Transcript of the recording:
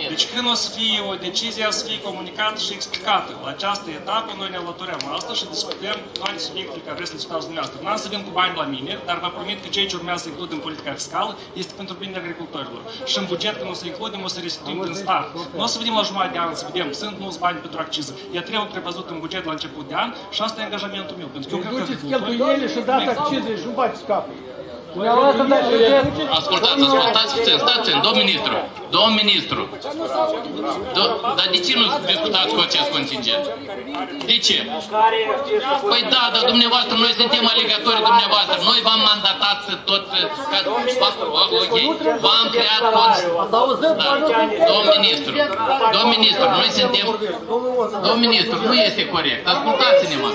Deci când o să fie o decizie, să fie comunicată și explicată. La această etapă noi ne alăturăm asta și discutăm toate subiectele care vreți să discutați dumneavoastră. N-am să vin cu bani la mine, dar vă promit că ceea ce urmează să includ în politica fiscală este pentru binele agricultorilor. Și în buget, când o să includem, o să restituim din start. Nu o să vedem la jumătate de an, să vedem, sunt mulți bani pentru acciză. Ea trebuie prevăzut în buget la început de an și asta e angajamentul meu. Pentru că eu cred că duceți cheltuielile și dați accize și nu bați capul. Ascultați puțin, stați puțin, domn ministru. Dar de ce nu discutați cu acest contingent? De ce? Păi da, dar dumneavoastră, noi suntem alegători dumneavoastră, noi v-am mandatat tot, ok? V-am creat toți. Domn ministru, noi suntem, domn ministru, nu este corect, ascultați-ne mă.